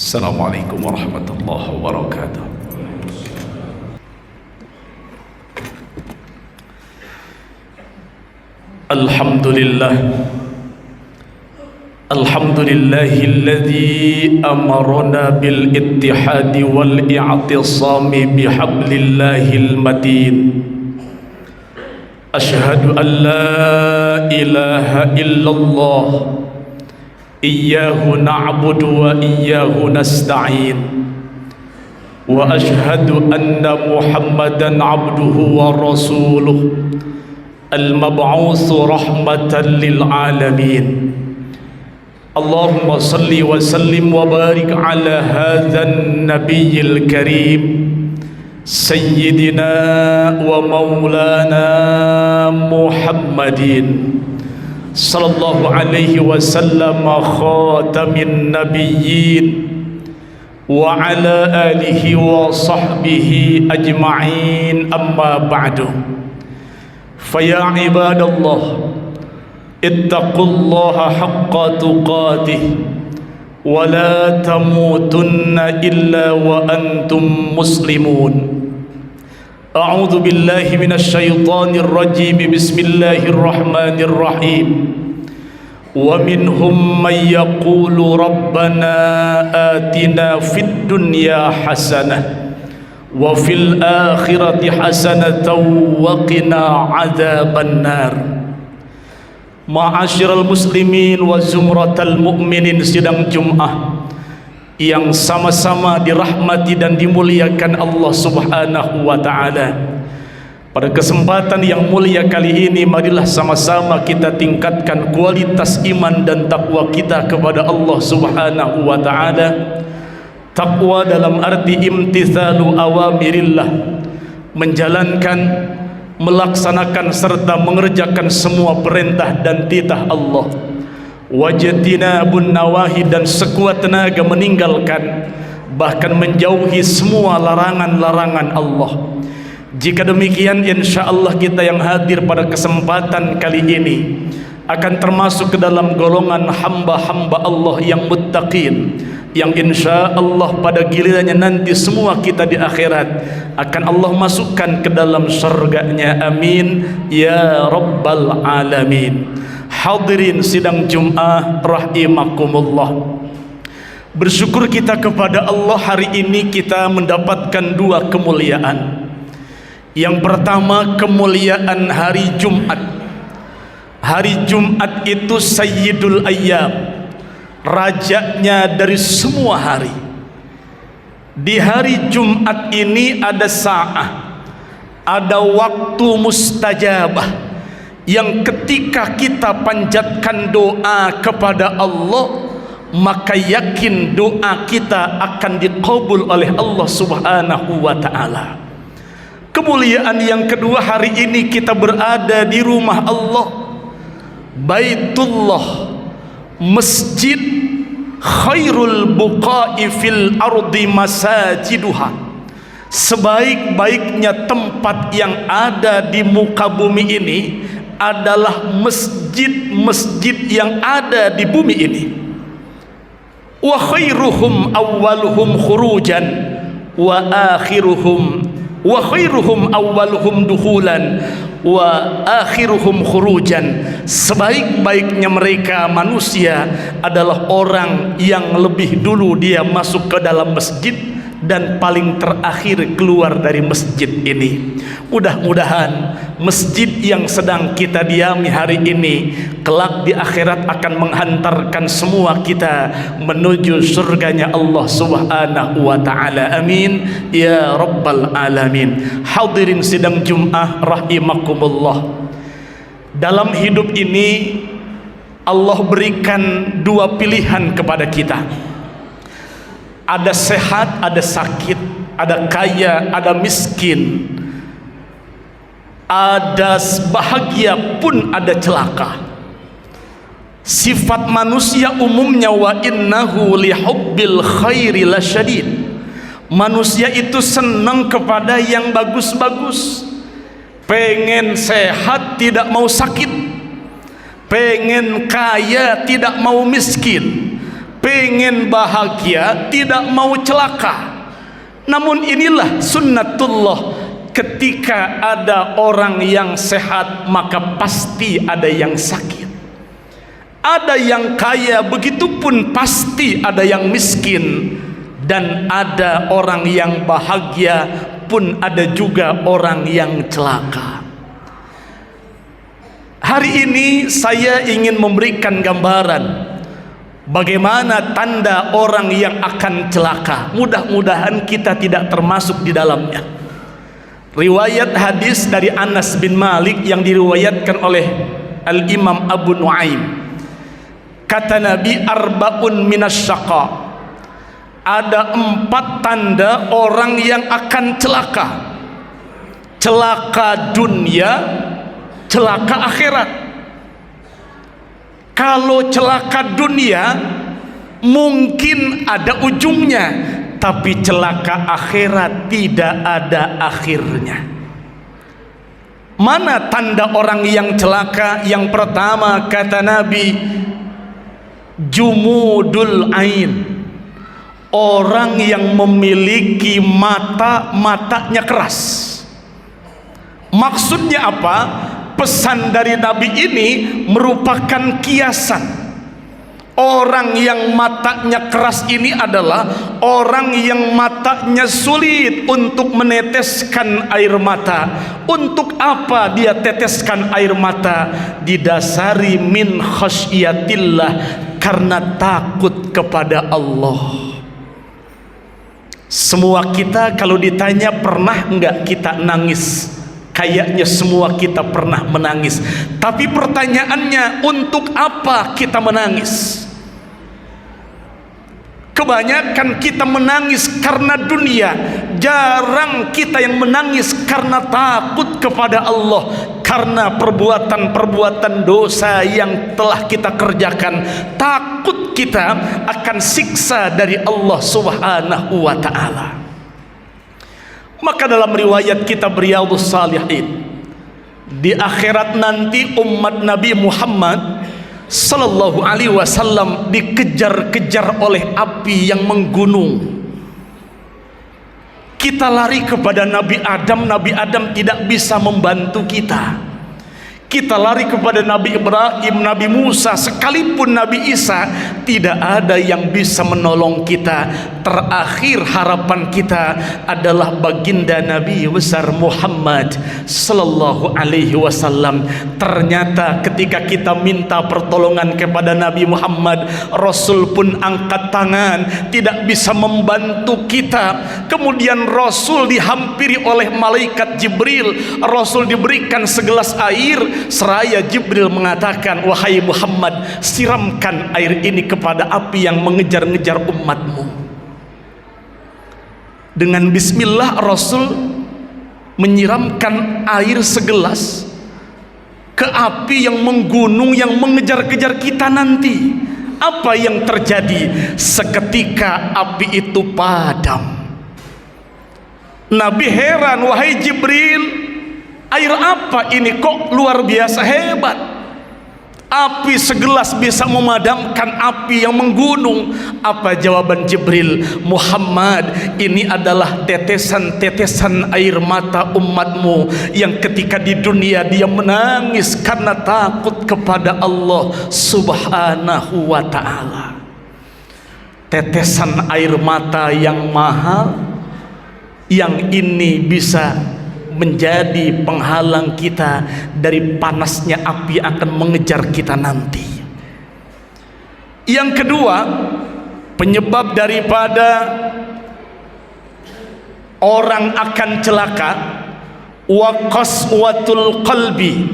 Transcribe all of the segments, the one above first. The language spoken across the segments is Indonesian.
Assalamualaikum warahmatullahi wabarakatuh. Alhamdulillah, alhamdulillahilladzi amarna bil ittihadi wal i'tisami bihablillahil matin. Ashhadu an la ilaha illallah, iyyahu na'budu wa iyyahu nasta'in, wa ashhadu anna Muhammadan 'abduhu wa rasuluh al-mab'utsu rahmatan lil alamin. Allahumma salli wa sallim wa barik ala hadzal nabiyil karim sayyidina wa maulana Muhammadin sallallahu alaihi wasallam khatamin nabiyyin wa ala alihi wa sahbihi ajma'in, amma ba'du. Faya ibadallah, ittaqullaha haqqa tuqatih wa la tamutunna illa wa antum muslimun. A'udzu billahi minasy syaithanir rajim. Bismillahir rahmanir rahim. Wa minhum may yaqulu rabbana atina fid dunya hasanah wa fil akhirati hasanatan wa qina adzaban nar. Ma'asyiral muslimin wa zumratal mu'minin, sidang Jumat yang sama-sama dirahmati dan dimuliakan Allah Subhanahu wa ta'ala. Pada kesempatan yang mulia kali ini, marilah sama-sama kita tingkatkan kualitas iman dan takwa kita kepada Allah Subhanahu wa ta'ala. Takwa dalam arti imtithalu awamirillah, menjalankan, melaksanakan serta mengerjakan semua perintah dan titah Allah. Wajtinabun nawahi, dan sekuat tenaga meninggalkan bahkan menjauhi semua larangan-larangan Allah. Jika demikian, insyaallah kita yang hadir pada kesempatan kali ini akan termasuk ke dalam golongan hamba-hamba Allah yang muttaqin, yang insyaallah pada gilirannya nanti semua kita di akhirat akan Allah masukkan ke dalam surganya. Amin ya rabbal alamin. Hadirin sidang Jumat rahimakumullah, bersyukur kita kepada Allah, hari ini kita mendapatkan dua kemuliaan. Yang pertama, kemuliaan hari Jumat. Hari Jumat itu sayyidul ayyam, rajanya dari semua hari. Di hari Jumat ini ada sa'ah, ada waktu mustajabah, yang ketika kita panjatkan doa kepada Allah, maka yakin doa kita akan dikabul oleh Allah Subhanahu wa ta'ala. Kemuliaan yang kedua, hari ini kita berada di rumah Allah, Baitullah, masjid khairul buqa'i fil ardi masajiduha, sebaik-baiknya tempat yang ada di muka bumi ini adalah masjid-masjid yang ada di bumi ini. Wa khairuhum awwaluhum khurujan wa khairuhum awwaluhum duhulan wa akhiruhum khurujan. Sebaik-baiknya mereka manusia adalah orang yang lebih dulu dia masuk ke dalam masjid dan paling terakhir keluar dari masjid ini. Mudah-mudahan masjid yang sedang kita diami hari ini kelak di akhirat akan menghantarkan semua kita menuju surganya Allah Subhanahu wa ta'ala. Amin ya rabbal alamin. Hadirin sidang Jumat rahimakumullah, dalam hidup ini Allah berikan dua pilihan kepada kita. Ada sehat, ada sakit, ada kaya, ada miskin, ada bahagia pun ada celaka. Sifat manusia umumnya, wa innahu lihubbil khairi lasyadid, manusia itu senang kepada yang bagus-bagus, pengen sehat tidak mau sakit, pengen kaya tidak mau miskin, pengen bahagia, tidak mau celaka. Namun inilah sunnatullah, ketika ada orang yang sehat maka pasti ada yang sakit. Ada yang kaya, begitupun pasti ada yang miskin. Dan ada orang yang bahagia, pun ada juga orang yang celaka. Hari ini saya ingin memberikan gambaran bagaimana tanda orang yang akan celaka. Mudah-mudahan kita tidak termasuk di dalamnya. Riwayat hadis dari Anas bin Malik yang diriwayatkan oleh Al-Imam Abu Nuaim. Kata Nabi, arba'un minasyaqa, ada 4 tanda orang yang akan celaka. Celaka dunia, celaka akhirat. Kalau celaka dunia mungkin ada ujungnya, tapi celaka akhirat tidak ada akhirnya. Mana tanda orang yang celaka? Yang pertama kata Nabi, jumudul ain, orang yang memiliki matanya keras. Maksudnya apa? Pesan dari Nabi ini merupakan kiasan. Orang yang matanya keras ini adalah orang yang matanya sulit untuk meneteskan air mata. Untuk apa dia teteskan air mata? Didasari min khasyiatillah, karena takut kepada Allah. Semua kita kalau ditanya pernah enggak kita nangis, kayaknya semua kita pernah menangis. Tapi pertanyaannya, untuk apa kita menangis? Kebanyakan kita menangis karena dunia, jarang kita yang menangis karena takut kepada Allah, karena perbuatan-perbuatan dosa yang telah kita kerjakan. Takut kita akan siksa dari Allah Subhanahu wa ta'ala. Maka dalam riwayat kitab Riyadhus Shalihin, di akhirat nanti umat Nabi Muhammad Sallallahu Alaihi Wasallam dikejar-kejar oleh api yang menggunung. Kita lari kepada Nabi Adam, Nabi Adam tidak bisa membantu kita. Kita lari kepada Nabi Ibrahim, Nabi Musa, sekalipun Nabi Isa, tidak ada yang bisa menolong kita. Terakhir harapan kita adalah baginda Nabi besar Muhammad Sallallahu Alaihi Wasallam. Ternyata ketika kita minta pertolongan kepada Nabi Muhammad, Rasul pun angkat tangan, tidak bisa membantu kita. Kemudian Rasul dihampiri oleh malaikat Jibril, Rasul diberikan segelas air. Seraya Jibril mengatakan, wahai Muhammad, siramkan air ini kepada api yang mengejar-ngejar umatmu. Dengan bismillah Rasul menyiramkan air segelas ke api yang menggunung, yang mengejar-kejar kita nanti. Apa yang terjadi? Seketika api itu padam. Nabi heran, wahai Jibril, air apa ini kok luar biasa hebat? Api segelas bisa memadamkan api yang menggunung. Apa jawaban Jibril? Muhammad, ini adalah tetesan-tetesan air mata umatmu yang ketika di dunia dia menangis karena takut kepada Allah Subhanahu wa ta'ala. Tetesan air mata yang mahal, yang ini bisa menjadi penghalang kita dari panasnya api akan mengejar kita nanti. Yang kedua, penyebab daripada orang akan celaka, wa qaswatul qalbi,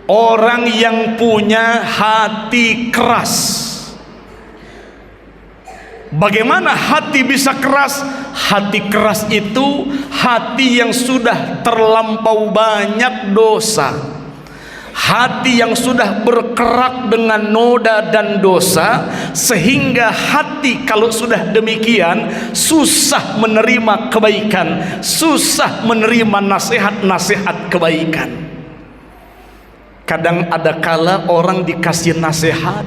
orang yang punya hati keras. Bagaimana hati bisa keras? Hati keras itu hati yang sudah terlampau banyak dosa, hati yang sudah berkerak dengan noda dan dosa, sehingga hati kalau sudah demikian susah menerima kebaikan, susah menerima nasihat-nasihat kebaikan. Kadang ada kala orang dikasih nasihat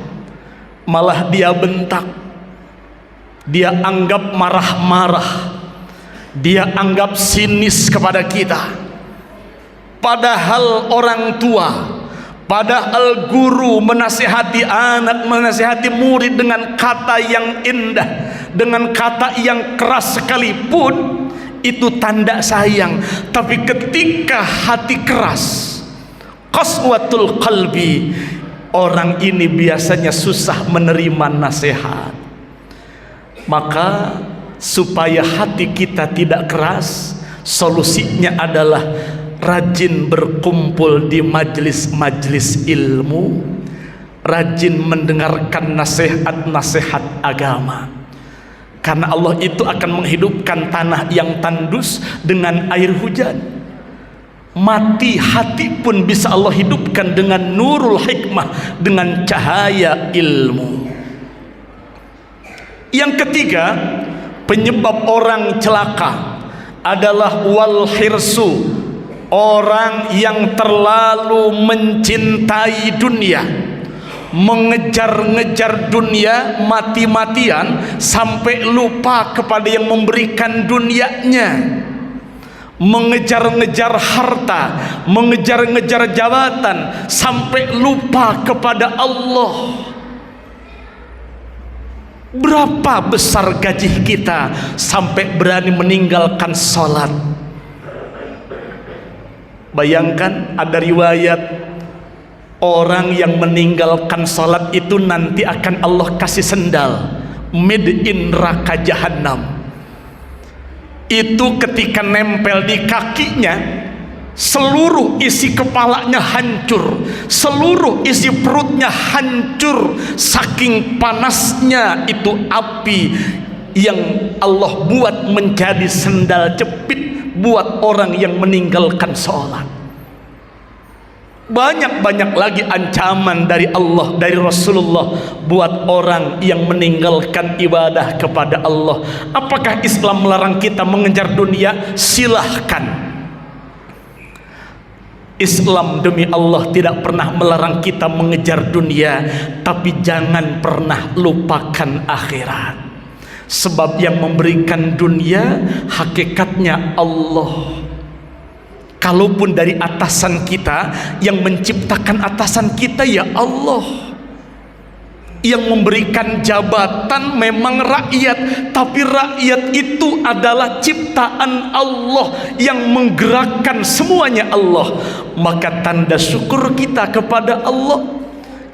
malah dia bentak. dia anggap marah-marah, dia anggap sinis kepada kita. Padahal orang tua, padahal guru menasihati anak, menasihati murid dengan kata yang indah, dengan kata yang keras sekalipun, itu tanda sayang. Tapi ketika hati keras, qaswatul qalbi, orang ini biasanya susah menerima nasihat. Maka supaya hati kita tidak keras, solusinya adalah rajin berkumpul di majlis-majlis ilmu, rajin mendengarkan nasihat-nasihat agama. Karena Allah itu akan menghidupkan tanah yang tandus dengan air hujan. Mati hati pun bisa Allah hidupkan dengan nurul hikmah, dengan cahaya ilmu. Yang ketiga, penyebab orang celaka adalah wal hirsu, orang yang terlalu mencintai dunia, mengejar-ngejar dunia mati-matian sampai lupa kepada yang memberikan dunianya, mengejar-ngejar harta, mengejar-ngejar jabatan sampai lupa kepada Allah. Berapa besar gaji kita sampai berani meninggalkan sholat? Bayangkan ada riwayat orang yang meninggalkan sholat itu nanti akan Allah kasih sendal made in neraka jahanam. Itu ketika nempel di kakinya, seluruh isi kepalanya hancur, seluruh isi perutnya hancur, saking panasnya itu api yang Allah buat menjadi sendal jepit buat orang yang meninggalkan sholat. Banyak-banyak lagi ancaman dari Allah, dari Rasulullah buat orang yang meninggalkan ibadah kepada Allah. Apakah Islam melarang kita mengejar dunia? Silahkan. Islam demi Allah tidak pernah melarang kita mengejar dunia, tapi jangan pernah lupakan akhirat. Sebab yang memberikan dunia hakikatnya Allah. Kalaupun dari atasan kita, yang menciptakan atasan kita ya Allah. Yang memberikan jabatan memang rakyat, tapi rakyat itu adalah ciptaan Allah, yang menggerakkan semuanya Allah. Maka tanda syukur kita kepada Allah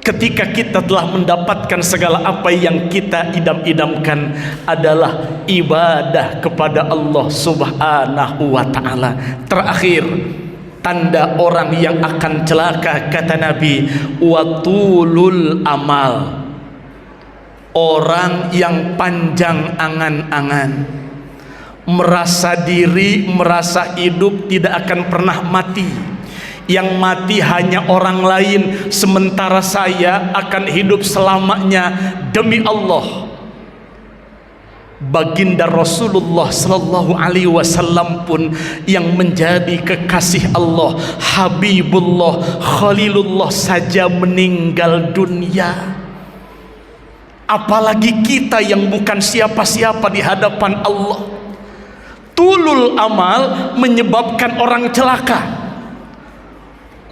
ketika kita telah mendapatkan segala apa yang kita idam-idamkan adalah ibadah kepada Allah Subhanahu wa ta'ala. Terakhir, tanda orang yang akan celaka kata Nabi, watulul amal, orang yang panjang angan-angan, merasa diri, merasa hidup tidak akan pernah mati. Yang mati hanya orang lain, sementara saya akan hidup selamanya demi Allah. Baginda Rasulullah sallallahu alaihi wasallam pun yang menjadi kekasih Allah, Habibullah, Khalilullah saja meninggal dunia. Apalagi kita yang bukan siapa-siapa di hadapan Allah. Tulul amal menyebabkan orang celaka.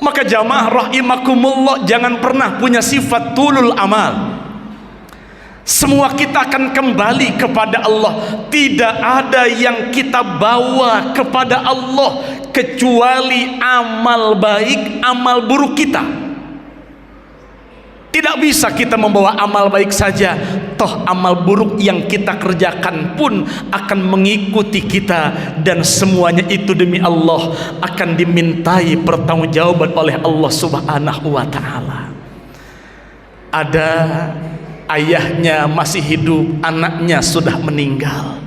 Maka jamaah rahimakumullah, jangan pernah punya sifat tulul amal. Semua kita akan kembali kepada Allah. Tidak ada yang kita bawa kepada Allah kecuali amal baik, amal buruk kita. Tidak bisa kita membawa amal baik saja, toh amal buruk yang kita kerjakan pun akan mengikuti kita, dan semuanya itu demi Allah akan dimintai pertanggungjawaban oleh Allah Subhanahu wa ta'ala. Ada ayahnya masih hidup, anaknya sudah meninggal.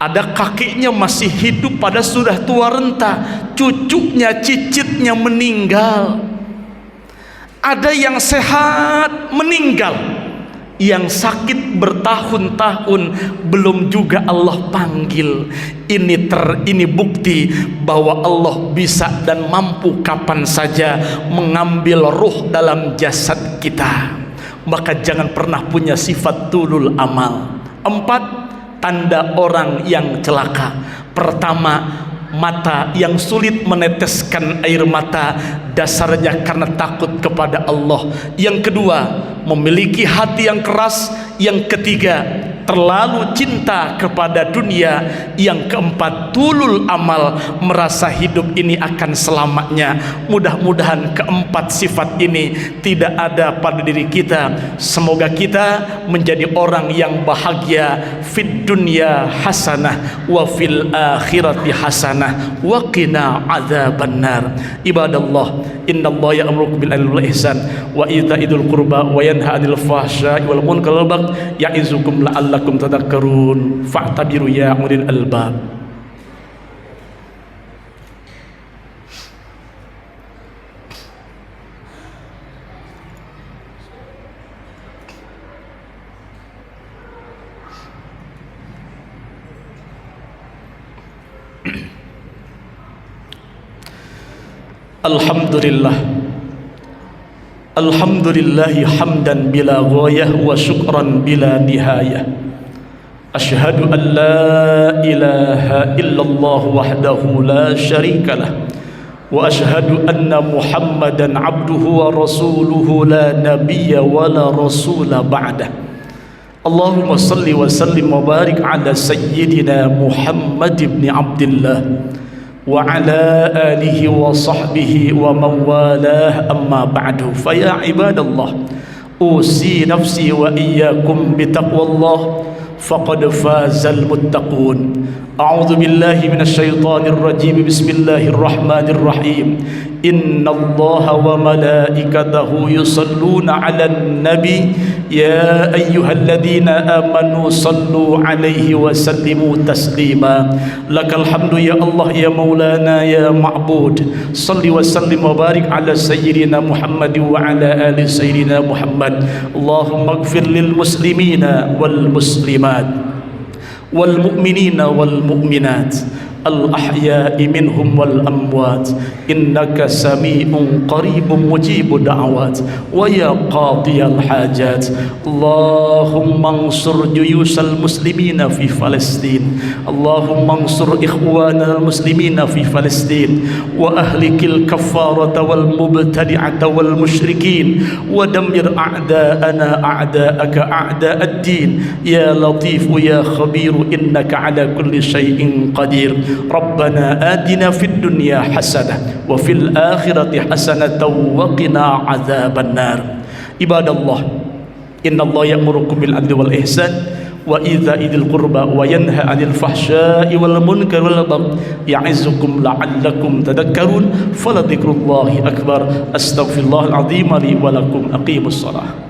Ada kakeknya masih hidup pada sudah tua renta, cucunya, cicitnya meninggal. Ada yang sehat meninggal, yang sakit bertahun-tahun belum juga Allah panggil. Ini bukti bahwa Allah bisa dan mampu kapan saja mengambil ruh dalam jasad kita. Maka jangan pernah punya sifat tulul amal. 4 tanda orang yang celaka. Pertama, mata yang sulit meneteskan air mata, dasarnya karena takut kepada Allah. Yang kedua, memiliki hati yang keras. Yang ketiga, terlalu cinta kepada dunia. Yang keempat, tulul amal, merasa hidup ini akan selamanya. Mudah-mudahan keempat sifat ini tidak ada pada diri kita. Semoga kita menjadi orang yang bahagia fid dunya hasanah wa fil akhirati hasanah wa qina adzabannar. Ibadallah, innallaha ya'muru bil 'adli wal ihsan wa ita'idul qurba wa yanha 'anil fahsya'i wal munkari wal baghi ya'izukum la'allakum tadhakkarun fa'tabiru ya ulil albab. Alhamdulillah, alhamdulillahi hamdan bila ghayah wa syukran bila nihayah. Asyhadu an la ilaha illallah wahdahu la syarika lah, wa asyhadu anna muhammadan abduhu wa rasuluhu la nabiyya wa la rasula ba'dah. Allahumma salli wa sallim wa barik ala sayyidina Muhammad ibn Abdillah wa ala alihi wa sahbihi wa man walah, amma ba'du. Fa ya ibadallah, usi nafsi wa iyyakum bitaqwallah faqad fazal muttaqun. A'udzu billahi minasy syaithanir rajim. Bismillahirrahmanirrahim. Innallaha wa malaikatahu yusalluna 'alan nabi ya ayyuhalladzina amanu sallu 'alaihi wa sallimu taslima. Lakal hamdu ya Allah ya maulana ya ma'bud. Salli wa sallim wa barik ala sayyidina Muhammad wa ala ali sayyidina Muhammad. Allahumma ighfir lil muslimina wal muslimat wal mu'minina wal mu'minat الأحياء منهم والأموات إنك سميع قريب مجيب دعوات ويا قاضي الحاجات. اللهم انصر جيوش المسلمين في فلسطين. اللهم انصر إخواننا المسلمين في فلسطين وأهلك الكفارة والمبتدعة والمشركين ودمر أعداءنا أعداءك أعداء الدين. يا لطيف يا خبير إنك على كل شيء قدير. ربنا آتنا في الدنيا حسنة وفي الآخرة حسنة وقنا عذاب النار. عباد الله، إن الله يأمركم بالعدل والإحسان وإيتاء ذي القربى وينهى عن الفحشاء والمنكر والبغي يعظكم لعلكم تذكرون. فلذكر الله أكبر. أستغفر الله العظيم لي ولكم. أقيموا الصلاة.